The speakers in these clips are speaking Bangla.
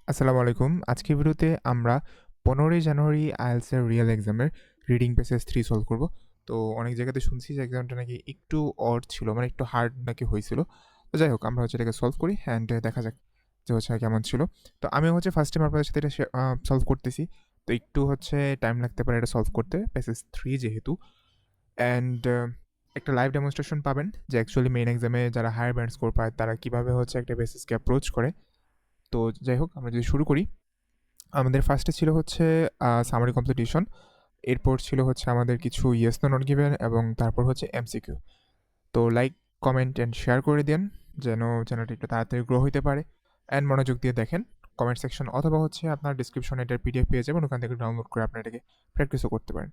আসসালামু আলাইকুম। আজকের ভিডিওতে আমরা ১৫ই জানুয়ারি IELTS এর রিয়েল এক্সামের রিডিং প্যাসেজ 3 সলভ করব। তো অনেক জায়গাতে শুনছি যে এক্সামটা নাকি একটু অড ছিল, মানে একটু হার্ড নাকি হয়েছিল। তো যাই হোক আমরা এটাকে সলভ করি অ্যান্ড দেখা যাক যে কেমন ছিল। তো আমি ফার্স্ট টাইম আপনাদের সাথে এটা সলভ করতেছি। তো একটু টাইম লাগতে পারে এটা সলভ করতে, প্যাসেজ 3 যেহেতু। অ্যান্ড একটা লাইভ ডেমনস্ট্রেশন পাবেন যে অ্যাকচুয়ালি মেইন এক্সামে যারা হায়ার ব্যান্ড স্কোর পায় তারা কিভাবে একটা প্যাসেজকে অ্যাপ্রোচ করে। তো যাই হোক আমরা যদি শুরু করি, আমাদের ফার্স্টে ছিল সামারি কম্পিটিশন, এরপর ছিল আমাদের কিছু ইয়েস নো নট গিভেন এবং তারপর এমসিকিউ। তো লাইক, কমেন্ট অ্যান্ড শেয়ার করে দেন যেন চ্যানেলটা একটু তাড়াতাড়ি গ্রো হতে পারে। অ্যান্ড মনোযোগ দিয়ে দেখেন কমেন্ট সেকশন অথবা আপনার ডিসক্রিপশনে এটার পিডিএফ পেয়ে যাবেন, ওখান থেকে ডাউনলোড করে আপনার এটাকে প্র্যাকটিসও করতে পারেন।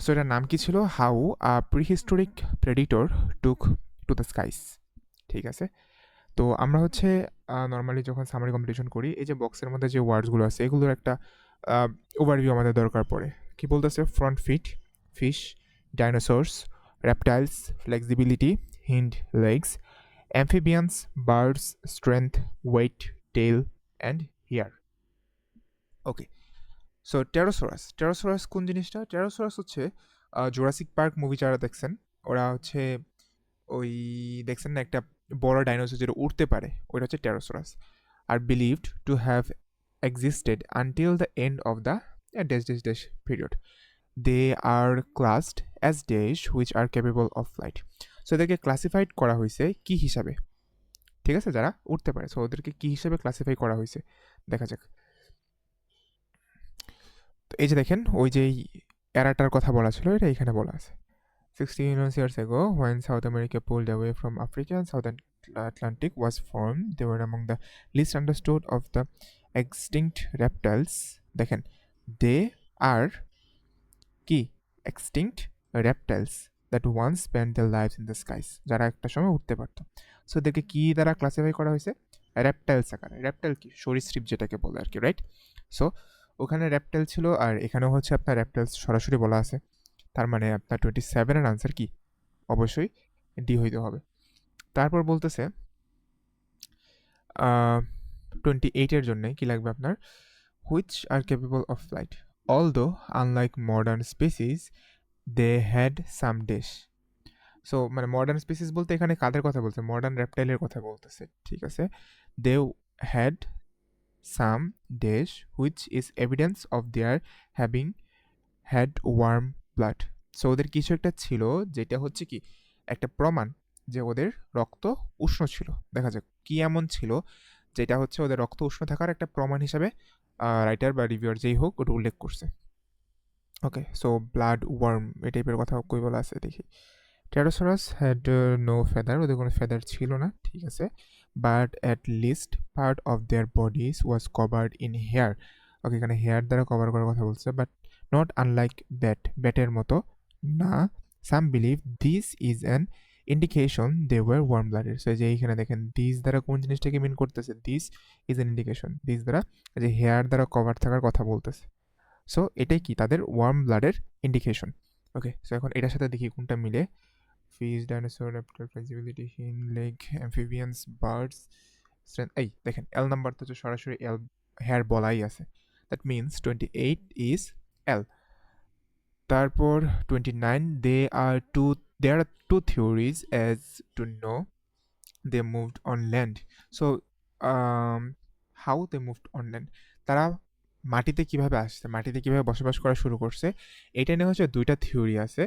সো এটার নাম কি ছিল? How a prehistoric predator took to the skies. ঠিক আছে, তো আমরা নর্মালি যখন সামারি কম্পিটিশন করি, এই যে বক্সের মধ্যে যে ওয়ার্ডসগুলো আছে এগুলোর একটা ওভারভিউ আমাদের দরকার পড়ে। কি বলতেছে? Front feet, fish, dinosaurs, reptiles, flexibility, hind legs, amphibians, birds, strength, weight, tail and hair. Okay, so pterosaurs কোন জিনিসটা? টেরোসোরাস জোরাসিক পার্ক মুভি যারা দেখছেন, ওরা ওই দেখছেন না একটা বড় ডাইনোসর যেটা উড়তে পারে, ওইটা টেরোসোরাস। আর believed to have existed until the end of the dash dash dash period. They are classed as dash which are capable of flight. So এদেরকে ক্লাসিফাইড করা হয়েছে কি হিসাবে? ঠিক আছে, যারা উঠতে পারে, সো ওদেরকে কি হিসাবে ক্লাসিফাই করা হয়েছে দেখা যাক। তো এই যে দেখেন, ওই যে এরাটার কথা বলা ছিল, এটা এখানে বলা আছে। 16 million years ago, when South America pulled away from Africa and South Atlantic was formed, they were among the least understood of the extinct reptiles. দেখেন, they are কি? extinct reptiles that once spent their lives in the skies, যারা একটা সময় উঠতে পারতো। সো এদেরকে কি দ্বারা ক্লাসিফাই করা হয়েছে? রেপটাইলস আকারে। রেপটাইল কি? সরীসৃপ যেটাকে বলে আর কি, রাইট? সো ওখানে রেপটাইল ছিল, আর এখানেও আপনার রেপটাইলস সরাসরি বলা আছে। তার মানে আপনার 27 এর আনসার কি? অবশ্যই ডি হইতে হবে। তারপর বলতেছে 28 এর জন্য কি লাগবে আপনার? Which are capable of flight, although unlike modern species they had some dash. So মানে মডার্ন স্পিসিস বলতে এখানে কাদের কথা বলছে? মডার্ন রেপটাইলের কথা বলতেছে, ঠিক আছে? They had some dash which is evidence of their having had warm blood. So ওদের কিছু একটা ছিল যেটা কি একটা প্রমাণ যে ওদের রক্ত উষ্ণ ছিল। দেখা যাক কি এমন ছিল যেটা ওদের রক্ত উষ্ণ থাকার একটা প্রমাণ হিসাবে রাইটার বা রিভিউয়ার যেই হোক ওটা উল্লেখ করছে। ওকে, সো ব্লাড ওয়ার্ম এই টাইপের কথা কই বলা আছে দেখি। টেরোসরাস হ্যাড নো ফেদার, ওদের কোনো ফেদার ছিল না, ঠিক আছে। But at least part of their bodies was covered in hair. Okay, এখানে হেয়ার দ্বারা কভার করার কথা বলছে, বাট নট আনলাইক ব্যাটের মতো না। Some believe this is an indication they were warm blooded. So যে এইখানে দেখেন দিস দ্বারা কোন জিনিসটাকে মিন করতেছে? This is an indication, this দ্বারা যে হেয়ার দ্বারা কভার থাকার কথা বলতেছে। সো এটাই কি তাদের ওয়ার্ম ব্লাডের ইন্ডিকেশন। ওকে, সো এখন এটার সাথে দেখি কোনটা মিলে। Fish, dinosaur, reptile, flexibility, hind leg, amphibians, birds, strength. এই দেখেন এল নাম্বার তো সরাসরি এল হেয়ার বলাই আছে, দ্যাট মিনস 28 ইজ এল। তারপর 29, there are two theories as to know they moved on land. So how they moved on land, তারা মাটিতে কিভাবে আসছে, মাটিতে কিভাবে বসবাস করা শুরু করছে, এটা নিয়ে দুইটা থিওরি আছে।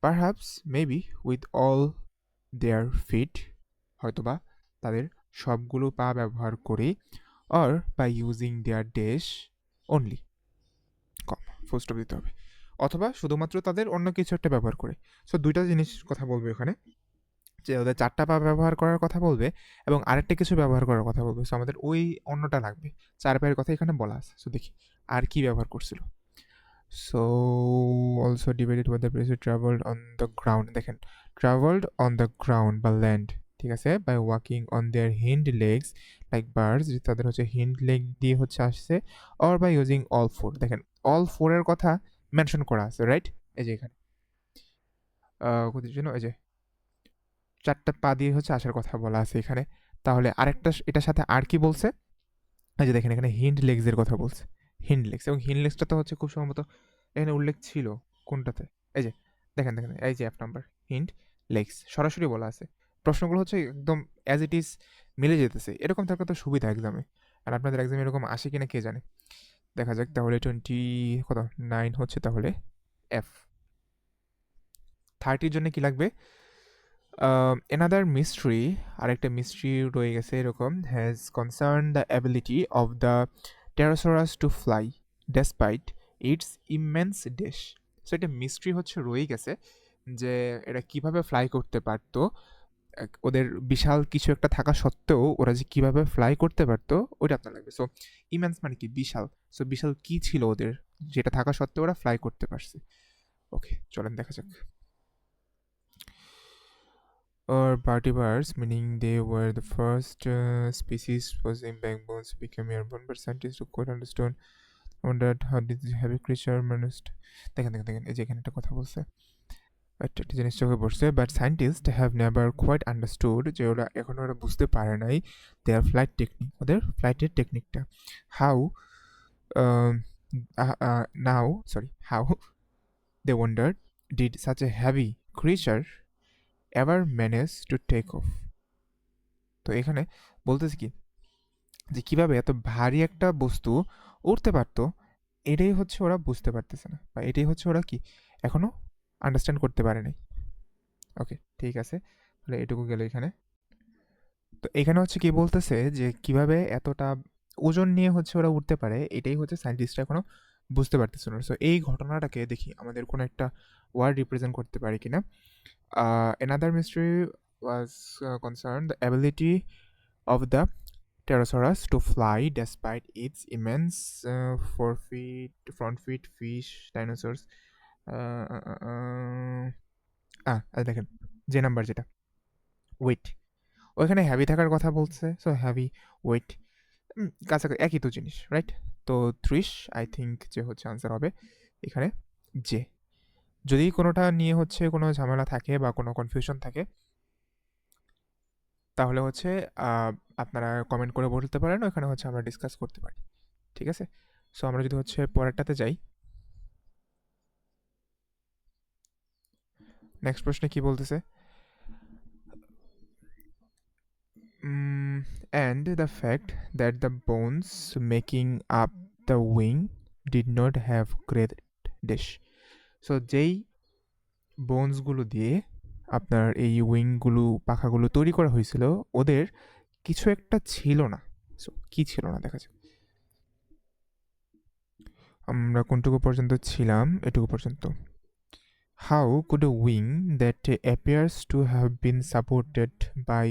Perhaps maybe with all their feet, হয়তোবা তাদের সবগুলো পা ব্যবহার করে, or by using their dash only, comma full stop দিতে হবে, অথবা শুধুমাত্র তাদের অন্য কিছু একটা ব্যবহার করে। সো দুইটা জিনিস কথা বলবে ওখানে, যে ওদের চারটা পা ব্যবহার করার কথা বলবে এবং আরেকটা কিছু ব্যবহার করার কথা বলবে। সো আমাদের ওই অন্যটা লাগবে, চার পায়ের কথা এখানে বলা আছে। সো দেখি আর কি ব্যবহার করছিল। সো অলসো ডিবেটেড ওয়েদার প্রেসিড ট্রাভেলড অন দ্য গ্রাউন্ড। দেখেন ট্রাভেলড অন দ্য গ্রাউন্ড বা ল্যান্ড, ঠিক আছে, by walking on their hind legs like birds, তাদের হিন্ড লেগ দিয়ে আসছে, or by using all four. দেখেন অল ফোরের কথা মেনশন করা আছে, রাইট? এই যে এখানে কোথায় জন্য এই যে চারটা পা দিয়ে আসার কথা বলা আছে এখানে। তাহলে আরেকটা এটার সাথে আর কি বলছে? এই যে দেখেন এখানে হিন্ড লেগসের কথা বলছে, হিন্ড লেগস, এবং হিন্ড লেগসটা তো হচ্ছে খুব সম্ভবত এখানে উল্লেখ ছিল কোনটাতে, এই যে দেখেন দেখেন এই যে অ্যাপ নাম্বার হিন্ড লেগস সরাসরি বলা আছে। প্রশ্নগুলো হচ্ছে একদম অ্যাজ ইট ইজ মিলে যেতেছে, এরকম থাকলে তো সুবিধা এক্সামে। আর আপনাদের এক্সামে এরকম আসে কিনা কে জানে। দেখা যাক তাহলে 29 হচ্ছে তাহলে এফ। 30 জন্য কি লাগবে? এনাদার মিস্ট্রি, আরেকটা মিস্ট্রি রয়ে গেছে এরকম, has concern the ability of the pterosaurs to fly despite its immense ডেশ। সো এটা মিস্ট্রি হচ্ছে রয়ে গেছে যে এরা কিভাবে ফ্লাই করতে পারতো, ওদের বিশাল কিছু একটা থাকা সত্ত্বেও ওরা যে কিভাবে ফ্লাই করতে পারতো ওইটা আপনার লাগবে। সো ইমেন্স মানে কি বিশাল, সো বিশাল কি ছিল ওদের যেটা থাকা সত্ত্বেও ওরা ফ্লাই করতে পারছে। ওকে চলেন দেখা যাক। Or Bartivars, meaning they were the first species was in backbones became airborne, but scientists could understand wondered how did this heavy creature managed. দেখেন দেখেন দেখেন এই যে এখানে একটা কথা বলছে, একটা জিনিস চোখে পড়ছে, but scientist have never quite understood, যে ওরা এখনো ওরা বুঝতে পারে নাই দেয়ার ফ্লাইট টেকনিক, ওদের ফ্লাইটের টেকনিকটা। How now sorry how they wondered did such a heavy creature ever manage to take off. তো এখানে বলতেছে কি যে কিভাবে এত ভারী একটা বস্তু উড়তে পারতো, এটাই হচ্ছে ওরা বুঝতে পারতেছে না, বা এটাই হচ্ছে ওরা কি এখনো আন্ডারস্ট্যান্ড করতে পারে নাই। ওকে ঠিক আছে, তাহলে এটুকু গেল এখানে। তো এখানে হচ্ছে কি বলতেছে যে কিভাবে এতটা ওজন নিয়ে হচ্ছে ওরা উঠতে পারে, এটাই হচ্ছে সায়েন্টিস্টরা এখনো বুঝতে পারতেছে না। সো এই ঘটনাটাকে দেখি আমাদের কোনো একটা ওয়ার্ড রিপ্রেজেন্ট করতে পারি কিনা। another mystery was concerned the ability of the Pterosaurus to fly despite its immense forefeet, front feet, fish, dinosaurs. দেখেন যে নাম্বার যেটা ওয়েট, ওইখানে হ্যাভি থাকার কথা বলছে, সো হ্যাভি ওয়েট কাছাকাছি একই তো জিনিস, রাইট? তো 30 আই থিঙ্ক যে হচ্ছে আনসার হবে এখানে যে। যদি কোনোটা নিয়ে হচ্ছে কোনো ঝামেলা থাকে বা কোনো কনফিউশন থাকে তাহলে হচ্ছে আপনারা কমেন্ট করে বলতে পারেন, ওখানে হচ্ছে আমরা ডিসকাস করতে পারি। ঠিক আছে, সো আমরা যদি হচ্ছে পরেরটাতে যাই, নেক্সট প্রশ্নে কি বলতেছে, and the fact that the bones making up the wing did not have great dish. So যেই বোনসগুলো দিয়ে আপনার এই উইংগুলো পাখাগুলো তৈরি করা হয়েছিল ওদের কিছু একটা ছিল না। সো কি ছিল না দেখা যাক। আমরা কোনটুকু পর্যন্ত ছিলাম? এটুকু পর্যন্ত। How could a wing that appears to have been supported by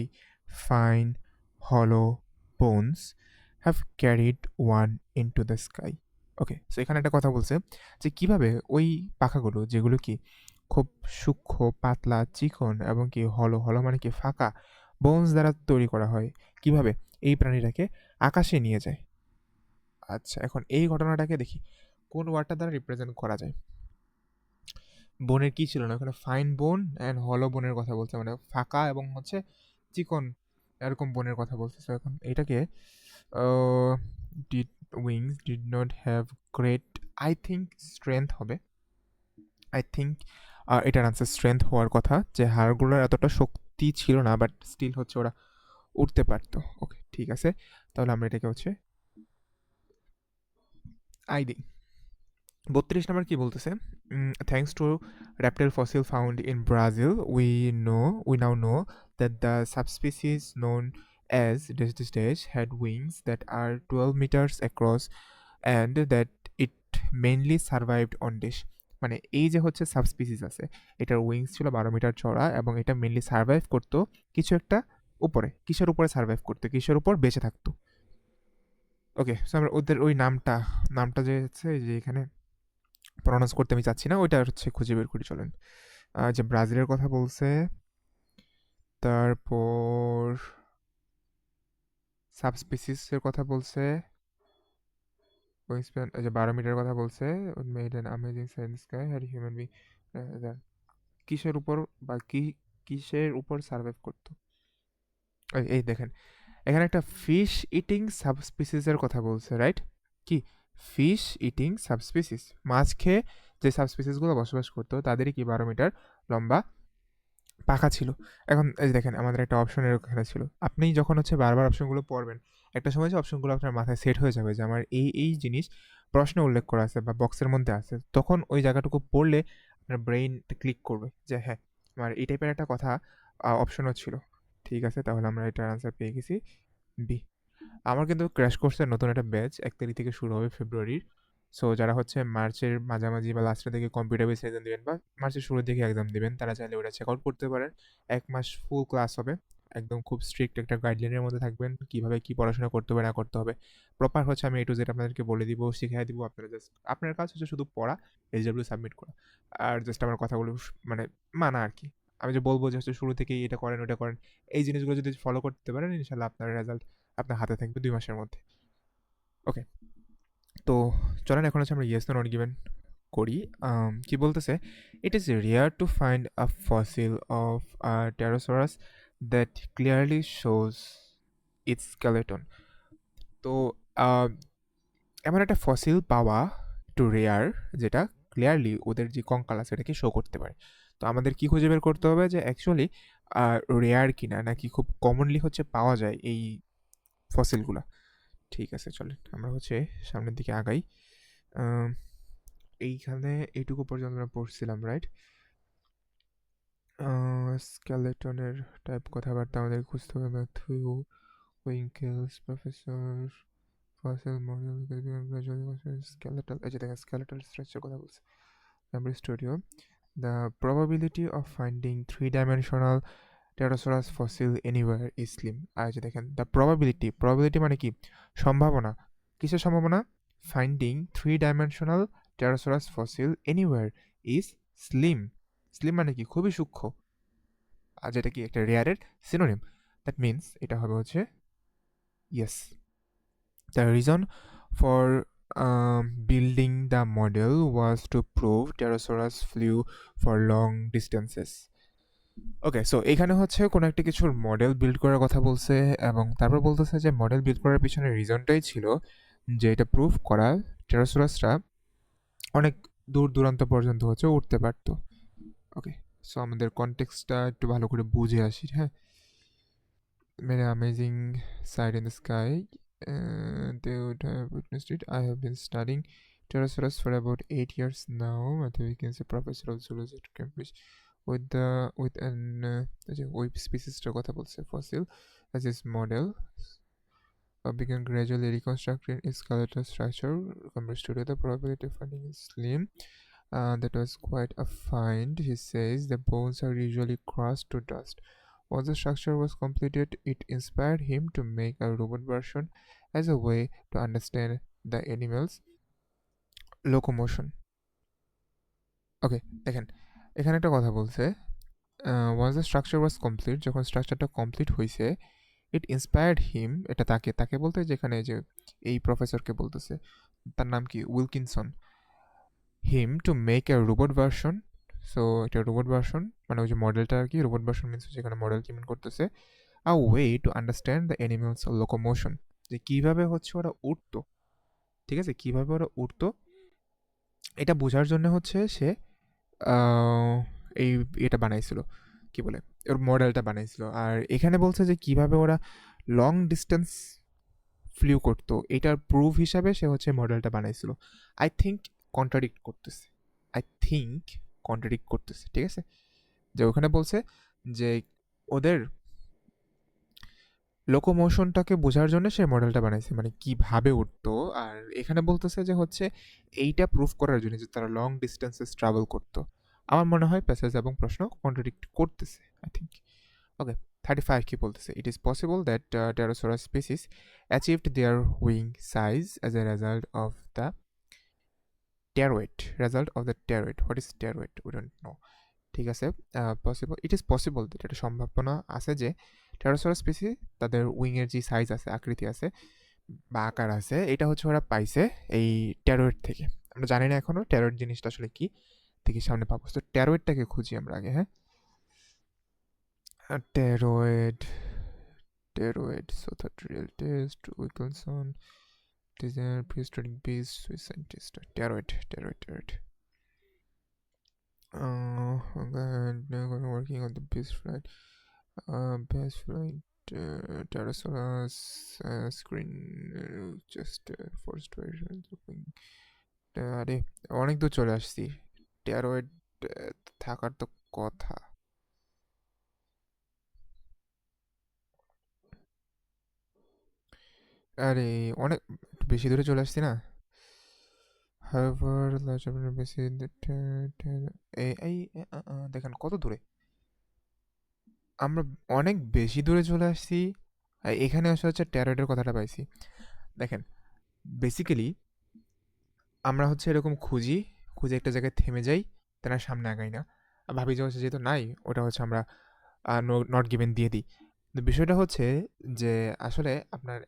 fine, hollow bones have carried one into the sky? Okay, so এখানে একটা কথা বলছে যে কিভাবে ওই পাখাগুলো যেগুলো কি খুব সূক্ষ্ম, পাতলা, চিকন এবং কি হলো হলো মানে কি ফাঁকা বোনস দ্বারা তৈরি করা হয়, কিভাবে এই প্রাণীটাকে আকাশে নিয়ে যায়। আচ্ছা এখন এই ঘটনাটাকে দেখি কোন ওয়ার্ডটা দ্বারা রিপ্রেজেন্ট করা যায়। বোনের কি ছিল না ওখানে, ফাইন বোন অ্যান্ড হলো বোনের কথা বলছে, মানে ফাঁকা এবং হচ্ছে চিকন এরকম বোনের কথা বলছে। So এখন এটাকে did wings did not have great, I think strength হবে। আই থিঙ্ক এটার আনসার স্ট্রেংথ হওয়ার কথা, যে হাড়গুলোর এতটা শক্তি ছিল না বাট স্টিল হচ্ছে ওরা উঠতে পারতো। ওকে ঠিক আছে, তাহলে আমরা এটাকে হচ্ছে আই দিই। 32 নম্বর কি বলতেছে, thanks to reptile fossil found in Brazil we now know that the subspecies known as dash dash dash had wings that are 12 meters across and that it mainly survived on dish। মানে এই যে হচ্ছে সাবস্পিসিস আছে এটার উইংস ছিল 12 মিটার চড়া এবং এটা মেনলি সার্ভাইভ করতো কিছু একটা উপরে, কিসের উপরে সার্ভাইভ করতো, কিসের উপর বেঁচে থাকতো। ওকে, সো আমরা ওদের ওই নামটা নামটা যে হচ্ছে যে এখানে প্রনাউন্স করতে আমি চাচ্ছি না, ওইটা হচ্ছে খুঁজে বের করি চলেন। যে ব্রাজিলের কথা বলছে, তারপর সাবস্পিসিসের কথা বলছে, উইংস্প্যান যে 12 মিটার কথা বলছে, made an amazing science sky had human be কিসের উপর বা কিসের উপর সার্ভাইভ করতো। এই দেখেন এখানে একটা ফিশ ইটিং সাবস্পিসিসের কথা বলছে, রাইট? কি? ফিশ ইটিং সাবস্পিসিস, মাছ খেয়ে যে সাবস্পিসিসগুলো বসবাস করতো তাদেরই কি 12 মিটার লম্বা পাখা ছিল। এখন এই যে দেখেন আমাদের একটা অপশনের ওখানে ছিল। আপনি যখন হচ্ছে বারবার অপশনগুলো পড়বেন, একটা সময় যে অপশনগুলো আপনার মাথায় সেট হয়ে যাবে যে আমার এই জিনিস প্রশ্নে উল্লেখ করা আছে বা বক্সের মধ্যে আছে। তখন ওই জায়গাটুকু পড়লে আপনার ব্রেইন ক্লিক করবে যে হ্যাঁ, আমার এই টাইপের একটা কথা অপশনও ছিল। ঠিক আছে, তাহলে আমরা এটার আনসার পেয়ে গেছি বি। আমার কিন্তু ক্র্যাশ কোর্সের নতুন একটা ব্যাচ ১ তারিখ থেকে শুরু হবে ফেব্রুয়ারির। সো যারা হচ্ছে মার্চের মাঝামাঝি বা লাস্টের দিকে কম্পিউটার বেস এক্সাম দিবেন বা মার্চের শুরুর দিকে এক্সাম দিবেন, তারা চাইলে ওটা চেক আউট করতে পারেন। ১ মাস ফুল ক্লাস হবে। একদম খুব স্ট্রিক্ট একটা গাইডলাইনের মধ্যে থাকবেন। কিভাবে কি পড়াশোনা করতে হবে না করতে হবে। প্রপার হচ্ছে আমি A to Z আপনাদেরকে বলে দিব, শিখিয়ে দিব। আপনারা জাস্ট আপনার কাজ হচ্ছে শুধু পড়া, SW সাবমিট করা। আর জাস্ট আমার কথাগুলো মানে মানা আরকি। আমি যে বলব যে হচ্ছে শুরু থেকেই এটা করেন, ওটা করেন। এই জিনিসগুলো যদি ফলো করতে পারেন ইনশাআল্লাহ আপনার রেজাল্ট আপনার হাতে থাকবে 2 মাসের মধ্যে। ওকে, তো চলেন এখন হচ্ছে আমরা ইয়েস নো নট গিভেন করি। কি বলতেছে? It is rare to find a fossil of a pterosaurs that clearly shows its skeleton. তো আহ, এমন একটা ফসিল পাওয়া একটু রেয়ার, যেটা ক্লিয়ারলি ওদের যে কঙ্কাল আছে এটাকে শো করতে পারে। তো আমাদের কি খুঁজে বের করতে হবে যে অ্যাকচুয়ালি রেয়ার কিনা নাকি খুব কমনলি হচ্ছে পাওয়া যায় এই ফসিলগুলা। ঠিক আছে, চলেন আমরা হচ্ছে সামনের দিকে আগাই। আম, এইখানে এইটুকু পর্যন্ত আমরা পড়ছিলাম, রাইট? স্কেলেটনের টাইপ কথাবার্তা আমাদের খুঁজতে হবে। ম্যাথিউ উইঙ্কেলস প্রফেসর ফসিল মডেল স্কেলেটাল, এই যে দেখেন স্কেলেটাল স্ট্রাকচার কথা বলছে। Number studio, the probability of finding 3 dimensional pterosaurs fossil anywhere is slim. আর যে দেখেন দ্য প্রবাবিলিটি, প্রবাবিলিটি মানে কি? সম্ভাবনা। কিসের সম্ভাবনা? Finding 3 dimensional pterosaurs fossil anywhere is slim. Slim মানে কি? খুবই সূক্ষ্ম। আর যেটা কি একটা রেয়ারের সিনোনিম। দ্যাট মিনস এটা হবে হচ্ছে yes. The reason for building the model was to prove Pterosaurus flew for long distances. Okay, so এখানে হচ্ছে কোনো একটা কিছুর মডেল বিল্ড করার কথা বলছে এবং তারপর বলতেছে যে মডেল বিল্ড করার পিছনে রিজনটাই ছিল যে এটা প্রুফ করা টেরোসরাসরা অনেক দূর দূরান্ত পর্যন্ত হচ্ছে উঠতে পারতো। ওকে, সো আমাদের কনটেক্সটটা একটু ভালো করে বুঝে আসি, হ্যাঁ। Many amazing sight in the sky. They would have witnessed it. I have been studying Pterosaurus for about 8 years now. Matthew Wiggins, a professor of zoology at Cambridge, with an ওই স্পিসিসটার কথা বলছে fossil as his model began gradually reconstructing its skeletal structure. Cambridge studio, the probability of finding is slim. That was quite a find, he says. The bones are usually crushed to dust. Once the structure was completed, it inspired him to make a robot version as a way to understand the animal's locomotion. Okay, দেখেন এখানে একটা কথা বলছে, once the structure was complete, যখন স্ট্রাকচারটা কমপ্লিট হয়েছে, ইট ইন্সপায়ার্ড হিম, এটা তাকে তাকে বলতে যেখানে যে এই প্রফেসরকে বলতেছে, তার নাম কি? Wilkinson. Him to make a robot version. So এটা রোবট ভার্সন মানে ওই যে মডেলটা আর কি, রোবট ভার্সন মিনস যেখানে মডেলকে ইমপ্লিমেন্ট করতেছে। A way to understand the animals locomotion, যে কীভাবে হচ্ছে ওরা উঠতো, ঠিক আছে, কীভাবে ওরা উঠতো এটা বোঝার জন্য হচ্ছে সে এই এটা বানাইছিল, কি বলে, ওর মডেলটা বানাইছিল। আর এখানে বলছে যে কিভাবে ওরা লং ডিস্টেন্স ফ্লিউ করতো, এটার প্রুফ হিসাবে সে হচ্ছে মডেলটা বানাইছিল। আই থিঙ্ক কন্ট্রাডিক্ট করতেছে, আই থিঙ্ক কন্ট্রাডিক্ট করতেছে, ঠিক আছে। যে ওখানে বলছে যে ওদের লোকোমোশনটাকে বোঝার জন্য সে মডেলটা বানাইছে, মানে কিভাবে উঠতো। আর এখানে বলতেছে যে হচ্ছে এইটা প্রুফ করার জন্য যে তারা লং ডিস্টেন্সেস ট্রাভেল করতো। আমার মনে হয় প্যাসেজ এবং প্রশ্ন কন্ট্রাডিক্ট করতেছে, আই থিঙ্ক। ওকে, 35 কি বলতেছে? It is possible that pterosaurs species achieved their wing size as a result of the pteroid. What is pteroid? We don't know. ঠিক আছে, পসিবল, ইট ইজ পসিবল, এটা সম্ভাবনা আছে যে টেরোসরাস স্পিসিস তাদের উইংয়ের যে সাইজ আছে, আকৃতি আছে বা আকার আছে, এটা হচ্ছে ওরা পাইছে এই ট্যারয়েড থেকে। আমরা জানি না এখনো ট্যারয়েড জিনিসটা আসলে কি, থেকে সামনে পাবো। তো ট্যারয়েডটাকে খুঁজি আমরা আগে, হ্যাঁ। ট্যারয়েড, Pteroid, so the real test, Wilkinson, designer, prehistoric beast, Swiss scientist, Pteroid. Working on the beast flight, best flight, Pterosaurus, screen, just forced version, আরে অনেক দূর চলে আসছি টেরোয়েড থাকার তো কথা আরে অনেক বেশি দূরে চলে আসছি না However, large amount of basis এই দেখেন কত দূরে আমরা অনেক বেশি দূরে চলে আসছি এখানে আসলে হচ্ছে ট্যারয়েডের কথাটা পাইছি দেখেন বেসিক্যালি আমরা হচ্ছে এরকম খুঁজে একটা জায়গায় থেমে যাই তেনার সামনে আগাই না ভাবি যে হচ্ছে যেহেতু নাই ওটা হচ্ছে আমরা নট গিভেন দিয়ে দিই তো বিষয়টা হচ্ছে যে আসলে আপনার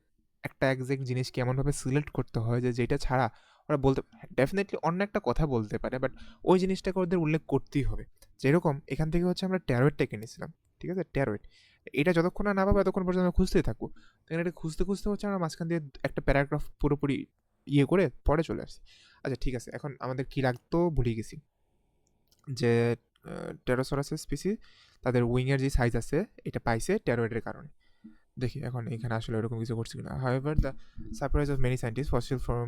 একটা এক্সাক্ট জিনিসকে এমনভাবে সিলেক্ট করতে হয় যে যেটা ছাড়া ওরা বলতে ডেফিনেটলি অন্য একটা কথা বলতে পারে বাট ওই জিনিসটাকে ওদের উল্লেখ করতেই হবে যেরকম এখান থেকে হচ্ছে আমরা ট্যারয়েডটাকে নিয়েছিলাম ঠিক আছে ট্যারয়েড এটা যতক্ষণ না পাবো ততক্ষণ পর্যন্ত আমরা খুঁজতেই থাকবো তো এটা খুঁজতে হচ্ছে আমরা মাঝখান দিয়ে একটা প্যারাগ্রাফ পুরোপুরি ইয়ে করে পরে চলে আসছি আচ্ছা ঠিক আছে এখন আমাদের কী লাগতো ভুলে গেছি যে টেরোসরাসের স্পিসি তাদের উইংয়ের যে সাইজ আছে এটা পাইছে টেরয়েডের কারণে দেখি এখন এখানে আসলে এরকম কিছু করছে কিনা however the surprise of many scientist fossil from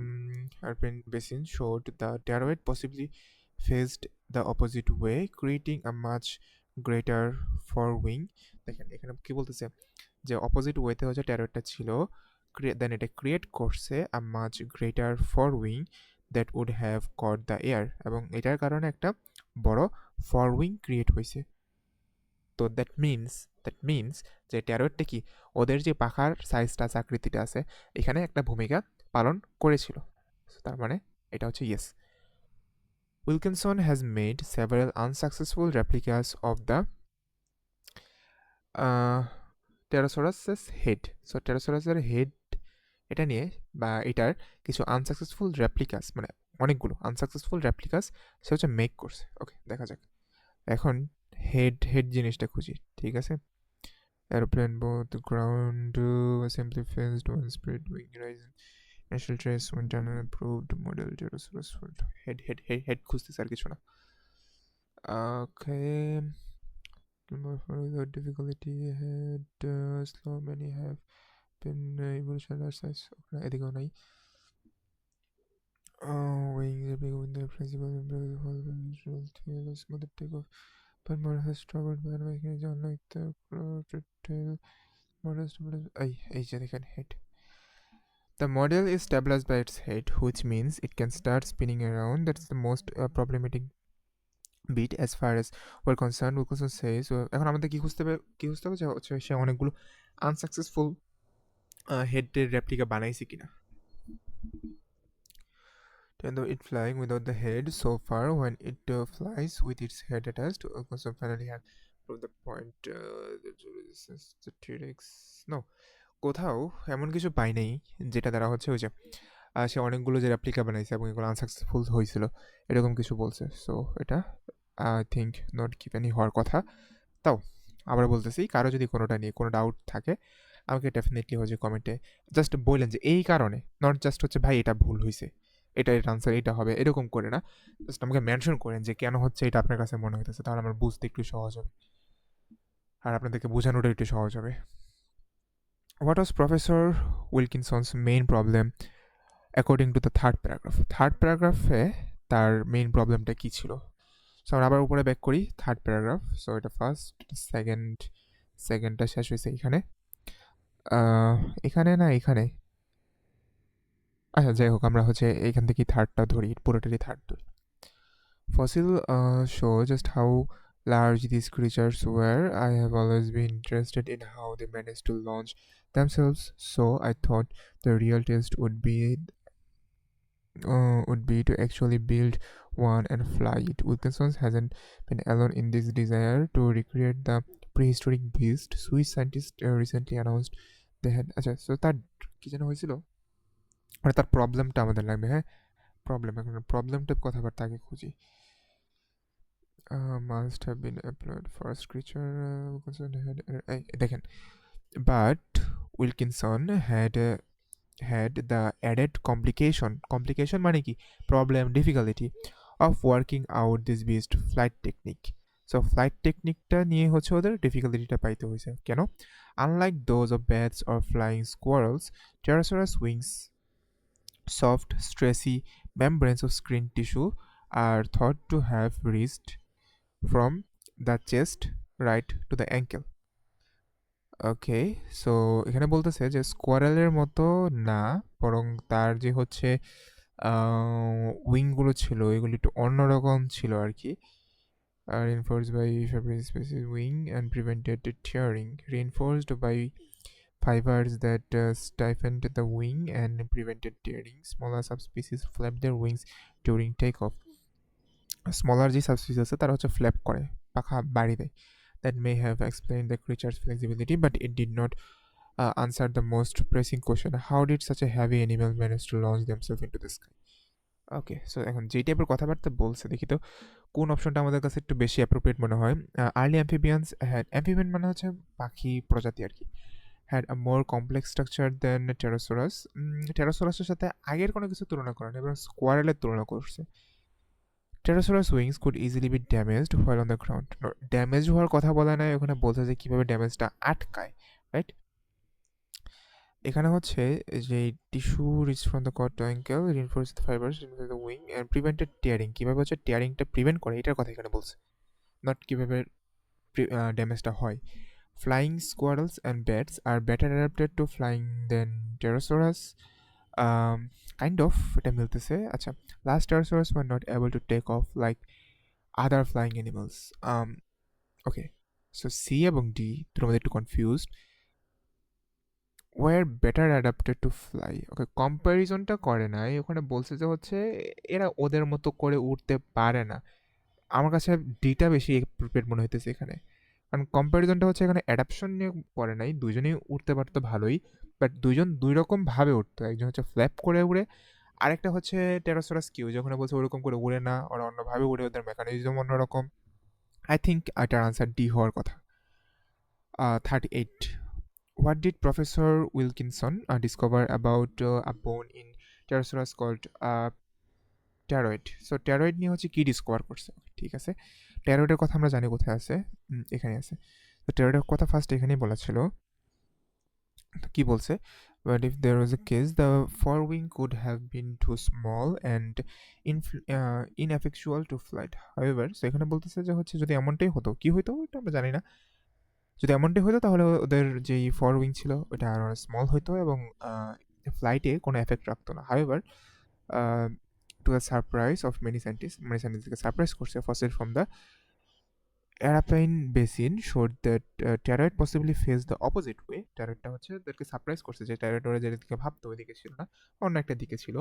হারপেন basin showed the pteroid possibly faced the opposite way creating a much greater for wing দেখেন এখানে কি বলতেছে যে অপোজিট ওয়েতে হচ্ছে টেরয়েডটা ছিল দেন এটা ক্রিয়েট করছে a much greater for wing that would have caught the air এবং এটার কারণে একটা বড় ফর উইং ক্রিয়েট হয়েছে তো দ্যাট মিনস যে ট্যারয়েডটা কি ওদের যে পাখার সাইজটা আকৃতিটা আছে এখানে একটা ভূমিকা পালন করেছিল তার মানে এটা হচ্ছে yes Wilkinson has made several unsuccessful replicas of the pterosaur's head so টেরোসরাসের হেড এটা নিয়ে বা এটার কিছু আনসাকসেসফুল রেপ্লিকাস মানে অনেকগুলো আনসাকসেসফুল রেপ্লিকাস সে হচ্ছে মেক করছে ওকে দেখা যাক এখন হেড জিনিসটা খুঁজি ঠিক আছে airplane both ground assembly phased one spread wing rising initial trace when done and approved model Pterosaurus head খুঁজতেছে আর কিছু না okay without difficulty head slow many have been evolution large size এদিকেও নাই wings are big with the principal visual tail a smoother takeoff but more has struggled by making it unlike the crowded tail এই যে দেখেন head the model is stabilized by its head which means it can start spinning around that is the most problematic bit as far as we're concerned Wilkinson says এখন আমাদের কি খুঁজতে হবে যে হচ্ছে সে অনেকগুলো আনসাকসেসফুল হেডের রেপ্লিকা বানাইছে কিনা even though it flying without the head so far when it flies with its head attached Wilkinson finally had proved the point the T-Rex no কোথাও এমন কিছু পাই নাই যেটা দ্বারা হচ্ছে ওই যে সে অনেকগুলো যে রেপ্লিকা বানাইছে এবং এগুলো আনসাকসেসফুল হয়েছিল এরকম কিছু বলছে সো এটা আই থিঙ্ক নট গিভেনই হওয়ার কথা তাও আবার বলতেছি কারো যদি কোনোটা নিয়ে কোনো ডাউট থাকে আমাকে ডেফিনেটলি হচ্ছে কমেন্টে জাস্ট বললেন যে এই কারণে নট জাস্ট হচ্ছে ভাই এটা ভুল হয়েছে এটা এর আনসার এটা হবে এরকম করে না জাস্ট আমাকে মেনশন করেন যে কেন হচ্ছে এটা আপনার কাছে মনে হইতেছে তাহলে আমার বুঝতে একটু সহজ হবে আর আপনাদেরকে বোঝানোটা একটু সহজ হবে what was professor Wilkinson's main problem according to the third প্যারাগ্রাফে তার মেইন প্রবলেমটা কী ছিল সো আমরা আবার উপরে ব্যাক করি থার্ড প্যারাগ্রাফ সো এটা ফার্স্ট সেকেন্ডটা শেষ হয়েছে এখানে এখানে না এখানে আচ্ছা যাই হোক আমরা হচ্ছে এইখান থেকে থার্ডটা ধরি পুরোটারই থার্ড ধরি fossil show just how large these creatures were. I have always been interested in how they managed to launch themselves, so I thought the real test would be to actually build one and fly it. Wilkinson hasn't been alone in this desire to recreate the prehistoric beast. Swiss scientists recently announced they had আচ্ছা সো তার কি যেন হয়েছিল মানে তার প্রবলেমটা আমাদের লাগবে হ্যাঁ প্রবলেম এখন প্রবলেমটা কথাবার্তা আগে খুঁজি must have been employed first creature Wilkinson had দেখেন but Wilkinson had the added complication মানে কি problem difficulty of working out this beast flight technique. So flight টেকনিকটা নিয়ে হচ্ছে ওদের ডিফিকাল্টিটা পাইতে হয়েছে কেন unlike those of bats or flying squirrels pterosaurus wings soft stressy membranes of skin tissue are thought to have reached from the chest right to the ankle. Okay, so এখানে বলতেছে যে স্কোয়ারেলের মতো না, বরং তার যে হচ্ছে উইংগুলো ছিল এগুলি একটু অন্যরকম ছিল আর কি। Reinforced by fabric species wing and prevented tearing. Reinforced by fibers that stiffened the wing and prevented tearing. Smaller subspecies flap their wings during takeoff. Smaller যে সাবস্পিসিস আছে তারা হচ্ছে ফ্ল্যাপ করে, পাখা বাড়ি দেয়। That may have explained the creature's flexibility, but it did not answer the most pressing question: how did such a heavy animal manage to launch themselves into the sky? Okay, so এখন যেই টাইপের কথাবার্তা বলছে দেখি তো কোন অপশনটা আমাদের কাছে একটু বেশি অ্যাপ্রোপ্রিয়েট মনে হয়। আর্লি অ্যাম্ফিবিয়ান্স হ্যাড, অ্যাম্ফিবিয়ান মানে হচ্ছে পাখি প্রজাতি আর কি, had a more complex structure than pterosaurs. টেরাসোরাসের সাথে আগের কোনো কিছু তুলনা করেন এবং স্কোয়ারেলের তুলনা করছে। Pterosaurs wings could easily be damaged while on the ground. Damage হওয়ার কথা বলা নাই, ওখানে বলছে যে কীভাবে ড্যামেজটা আটকায়, রাইট? এখানে হচ্ছে যে tissue reach from the cot to ankle, reinforce the fibres the wing and prevented tearing, কীভাবে হচ্ছে টিয়ারিংটা প্রিভেন্ট করে এটার কথা এখানে বলছে, নট কীভাবে ড্যামেজটা হয়। Flying squirrels and bats are better adapted to flying than pterosaurs, kind of, এটা মিলতেছে। আচ্ছা, last pterosaurs were not able to take off like other flying animals. Okay, so C এবং ডি তোর মধ্যে একটু confused. Were better adapted to fly, okay, কম্প্যারিজনটা করে নাই, ওখানে বলছে যে হচ্ছে এরা ওদের মতো করে উঠতে পারে না। আমার কাছে ডিটা বেশি অ্যাপ্রোপ্রিয়েট মনে হইতেছে এখানে, কারণ কম্প্যারিজনটা হচ্ছে এখানে অ্যাডাপশন নিয়ে করে নাই, দুজনেই উঠতে পারতো ভালোই, বাট দুজন দুই রকম ভাবে উঠতো, একজন হচ্ছে ফ্ল্যাপ করে উড়ে, আরেকটা হচ্ছে টেরাসোরাস কিউ, যখন বলছে ওরকম করে উড়ে না, ওরা অন্যভাবে উড়ে, ওদের মেকানিজম অন্যরকম। আই থিঙ্ক এটার আনসার ডি হওয়ার কথা। 38. What did Professor Wilkinson discover about a bone in Pterosaurus called pteroid? So pteroid নিয়ে হচ্ছে কি ডিসকভার করছে, ঠিক আছে। pteroidের কথা আমরা জানি কোথায় আছে, এখানে আছে। তো pteroidের কথা ফার্স্ট এখানেই বলা ছিল। তো কি বলছে, but if there was a case the forewing could have been too small and ineffectual to flight. However, so এখানে বলতেছে যে হচ্ছে যদি এমনটাই হতো, কি হইতো এটা আমরা জানি না, যদি এমনটাই হতো তাহলে ওদের যেই ফর উইং ছিল ওটা আরও স্মল হইতো এবং ফ্লাইটে কোনো এফেক্ট রাখতো না। However, to the surprise of many সায়েন্টিস্টকে সারপ্রাইজ করছে, fossil from the Araripe basin showed that pteroid possibly face the opposite way. ট্যারয়েডটা হচ্ছে ওদেরকে সারপ্রাইজ করছে যে ট্যারয়েড ওরা যেদিকে ভাবতো ওইদিকে ছিল না, অন্য একটা দিকে ছিল,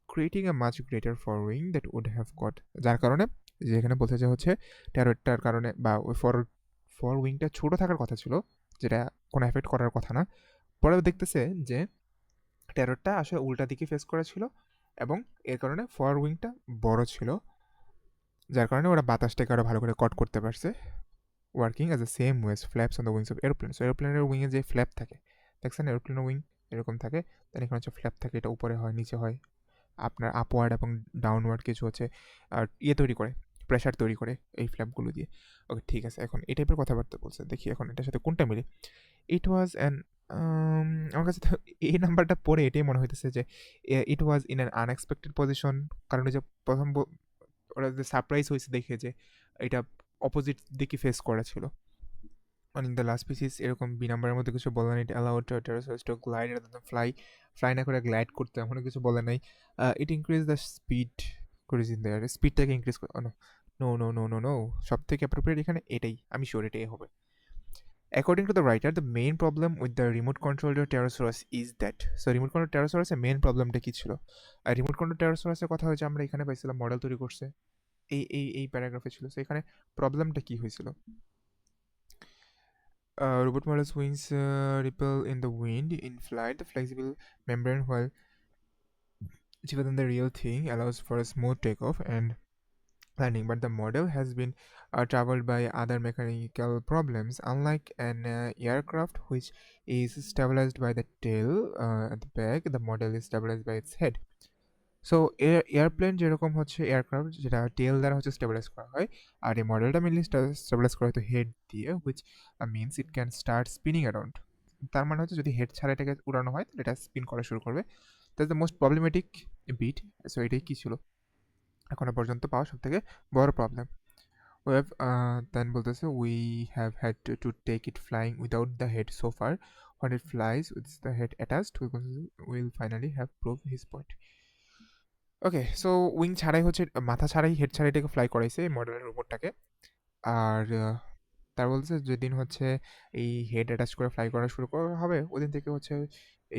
creating a much greater for wing that would have got, যার কারণে যেখানে বলছে যে হচ্ছে ট্যারয়েডটার কারণে বা ওই ফর উইংটা ছোটো থাকার কথা ছিল, যেটা কোনো এফেক্ট করার কথা না। পরে দেখতেছে যে ট্যারয়েডটা আসলে উল্টা দিকে ফেস করা ছিল এবং এর কারণে ফর উইংটা বড় ছিল, যার কারণে ওরা বাতাসটাকে আরও ভালো করে কট করতে পারছে। Working as the same ways flaps on the wings of aeroplane. So এরোপ্লেনের উইংয়ে যে ফ্ল্যাপ থাকে, দেখছেন এরোপ্লেনের উইং এরকম থাকে, তার এখানে হচ্ছে ফ্ল্যাপ থাকে, এটা উপরে হয় নিচে হয়, আপনার আপওয়ার্ড এবং ডাউনওয়ার্ড কিছু হচ্ছে আর তৈরি করে, প্রেশার তৈরি করে এই ফ্ল্যাপগুলো দিয়ে। ওকে, ঠিক আছে, এখন এই টাইপের কথাবার্তা বলছে, দেখি এখন এটার সাথে কোনটা মিলে। ইট ওয়াজ অ্যান, আমার কাছে এই নাম্বারটা পড়ে এটাই মনে হইতেছে যে it was in an unexpected position, কারণ যে প্রথম ওরা যে সারপ্রাইজ হয়েছে দেখে যে এটা অপোজিট দিকে ফেস করা ছিল। মানে ইন দ্য লাস্ট পিসিস এরকম বি নাম্বারের মধ্যে কিছু বলে নাই, allowed pterosaurs to glide fly না করে গ্লাইড করতে, এমন কিছু বলে নাই। It increase the speed, increase in the স্পিডটাকে ইনক্রিজ করে, no no no no no no, সব থেকে অ্যাপ্রোপ্রিয়েট এখানে এটাই, আমি শিওর এটাই হবে। According to the writer, the main problem with the remote controlled Pterosaurus is that, so remote control Pterosaurus এর মেইন প্রবলেমটা কি ছিল, আর রিমোট কন্ট্রোল টেরাসোরাসের কথা হয়েছে আমরা এখানে পাইছিলাম মডেল তৈরি করছে, এই প্যারাগ্রাফে ছিল। সো এখানে প্রবলেমটা কি হয়েছিল, robot model's wings repel in the wind in flight. The flexible membrane, while cheaper than the real thing, allows for a smooth takeoff, and landing, but the model has been traveled by other mechanical problems. Unlike an aircraft, which is stabilized by the tail at the back, the model is stabilized by its head. So airplane যেরকম হচ্ছে এয়ারক্রাফট যেটা টেল দ্বারা হচ্ছে স্টেবিলাইজ করা হয়, আর এই মডেলটা মেনলি স্টেবিলাইজ করা হয়তো হেড দিয়ে, which means it can start spinning around. তার মানে হচ্ছে যদি হেড ছাড়া এটাকে উড়ানো হয় তাহলে এটা স্পিন করা শুরু করবে। That's the most problematic bit. So এটাই কী ছিল এখনো পর্যন্ত পাওয়া সব থেকে বড় প্রবলেম। We have then বলতেছে we have had to take it flying without the head so far. When it flies with the head attached, we'll finally have proved his point. Okay, so wing ছাড়াই হচ্ছে মাথা ছাড়াই হেড ছাড়াই এটাকে ফ্লাই করাইছে এই মডেলের উপরটাকে। আর তার বলছে যেদিন হচ্ছে এই হেড অ্যাটাচ করে ফ্লাই করা শুরু করা হবে ওদিন থেকে হচ্ছে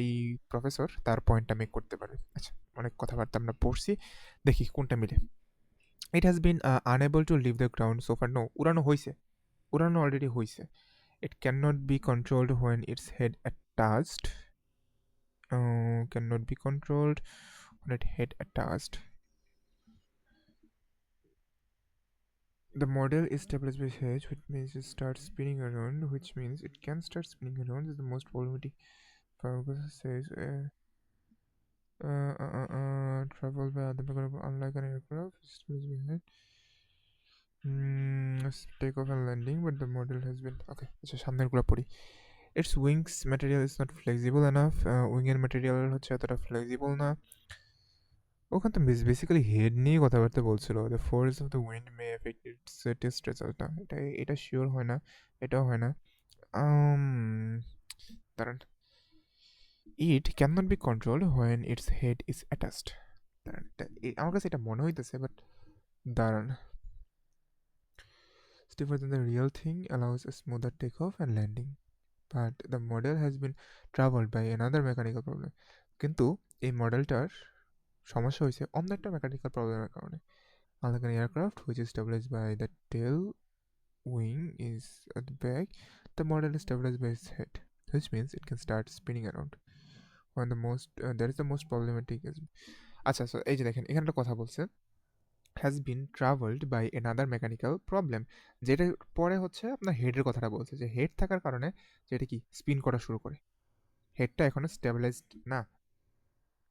এই প্রফেসর তার পয়েন্টটা মেক করতে পারবে। আচ্ছা, অনেক কথাবার্তা আমরা পড়ছি, দেখি কোনটা মিলে। It has been unable to leave the ground so far. No, উড়ানো হয়েছে, উড়ানো অলরেডি হয়েছে। It can not be controlled when its head attached, can not be controlled when it head attached. The model is stabilized by H, which means it starts spinning around, which means it can start spinning around. This is the most problematic. Fargus says, travel by other mechanical, unlike an aircraft, stabilized by head. Take off and landing, but the model has been okay. আচ্ছা, সামনের গুলো পড়ি। Its wings material is not flexible enough. Wing এর material হচ্ছে এতটা flexible না। ওখানে তো বেসিক্যালি হেড নিয়ে কথাবার্তা বলছিল। The force of the wind may effect its test result. না, এটা শিওর হয় না, এটাও হয় না। দাঁড়ান, it can not be control when its head is attached. দাঁড়ান, আমার কাছে এটা মনে হইতেছে, বাট দাঁড়ান। Stiffer than the real thing allows a smoother takeoff and landing, but the model has been troubled by another mechanical problem. কিন্তু এই মডেলটার সমস্যা হয়েছে অন্য একটা মেকানিক্যাল প্রবলেমের কারণে। Unlike an aircraft, which is stabilized by the tail, wing is at the back, the model is stabilized by its head, which means it can start spinning around. One the most that is the most problematic is আচ্ছা, সো এই যে দেখেন এখানে একটা কথা বলছে has been traveled by another mechanical problem, যেটা পরে হচ্ছে আপনার হেডের কথাটা বলছে যে হেড থাকার কারণে যেটা কি স্পিন করা শুরু করে, হেডটা এখনো স্টেবিলাইজড না।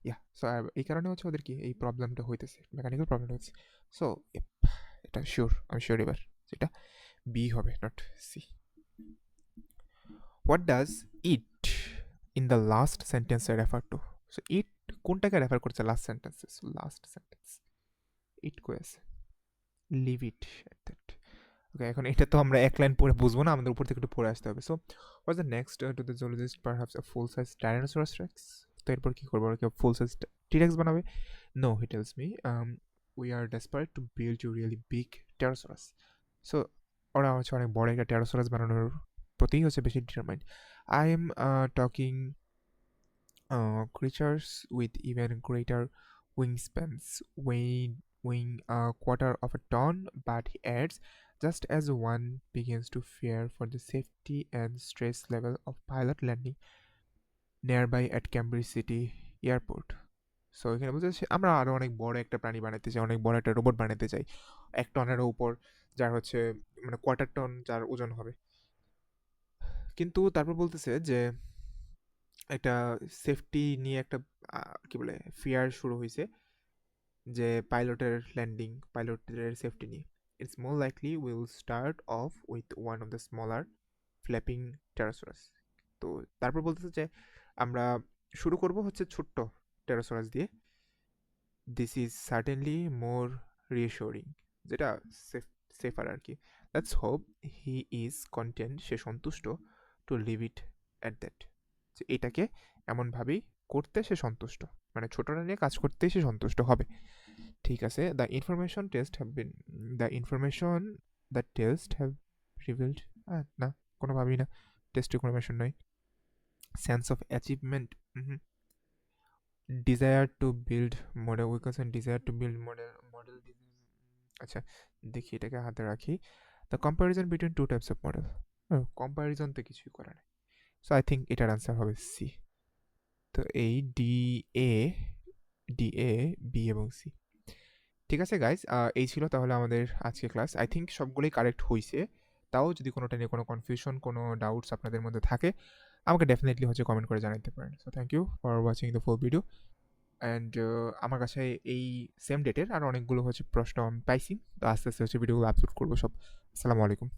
ইয়া, সো এই কারণে হচ্ছে ওদের কি এই প্রবলেমটা হইতেছে, মেকানিক্যাল প্রবলেমটা হচ্ছে। সো এটা শিওর, আমি শিওর এবার যেটা বি হবে, not C. What does it in the last সেন্টেন্সে রেফার টু? সো ইট কোনটাকে রেফার করছে লাস্ট সেন্টেন্সে? সো লাস্ট সেন্টেন্স ইট কই আছে? Leave it at that. ওকে, এখন এটা তো আমরা এক লাইন পড়ে বুঝবো না, আমাদের উপর থেকে একটু পড়ে আসতে হবে। So what's the next to the zoologist perhaps a full size tyrannosaurus rex. তো এরপর কী করবো, ওরা কি ফুল সাইজ টিরেক্স বানাবে? No, he tells me we are desperate to build you really big pterosaurs. So ওরা হচ্ছে অনেক বড় একটা টেরাসরাস বানানোর প্রতি হচ্ছে বেশি determined. I am talking creatures with even greater wingspans, weighing a quarter of a ton, but he adds, just as one begins to fear for the safety and stress level of pilot landing nearby at Cambridge City Airport. So এখানে বলছে আমরা আরও অনেক বড় একটা প্রাণী বানাতে চাই, অনেক বড় একটা রোবট বানাতে চাই 1 টনেরও উপর, যার হচ্ছে মানে কোয়ার্টার টন যার ওজন হবে। কিন্তু তারপর বলতেছে যে একটা সেফটি নিয়ে একটা কি বলে ফিয়ার শুরু হয়েছে যে পাইলটের ল্যান্ডিং, পাইলটের সেফটি নিয়ে। It's more likely will start off with one of the smaller flapping pterosaurs. তো তারপর বলতেছে যে আমরা শুরু করব হচ্ছে ছোট্ট টেরাসোরাস দিয়ে। This is certainly more reassuring, যেটা সেফার আর কি। That's hope he is content, সে সন্তুষ্ট, to leave it at that, যে এটাকে এমনভাবেই করতে সে সন্তুষ্ট, মানে ছোটটা নিয়ে কাজ করতেই সে সন্তুষ্ট হবে। ঠিক আছে, the information test have revealed, না কোনোভাবেই না, টেস্ট ইনফরমেশন নয়। Sense of achievement, desire to build model, weakness and desire to build model. আচ্ছা, দেখি এটাকে হাতে রাখি। The comparison between two types of model, comparison তো কিছুই করে না। সো আই থিঙ্ক এটার আনসার হবে সি। তো এই ডি এ বি এবং সি ঠিক আছে গাইজ, এই ছিল তাহলে আমাদের আজকে ক্লাস। আই থিঙ্ক সবগুলোই কারেক্ট হইছে। তাও যদি কোনোটা নিয়ে কোনো কনফিউশন, কোনো ডাউটস আপনাদের মধ্যে থাকে, আমাকে ডেফিনিটলি হচ্ছে কমেন্ট করে জানাতে পারেন। So thank you for watching the full video. And আমার কাছে এই সেম ডেটের আরও অনেকগুলো হচ্ছে প্রশ্ন আমি পাইছি। তো আস্তে আস্তে হচ্ছে ভিডিওগুলো আপলোড করবো সব। আসসালামু আলাইকুম।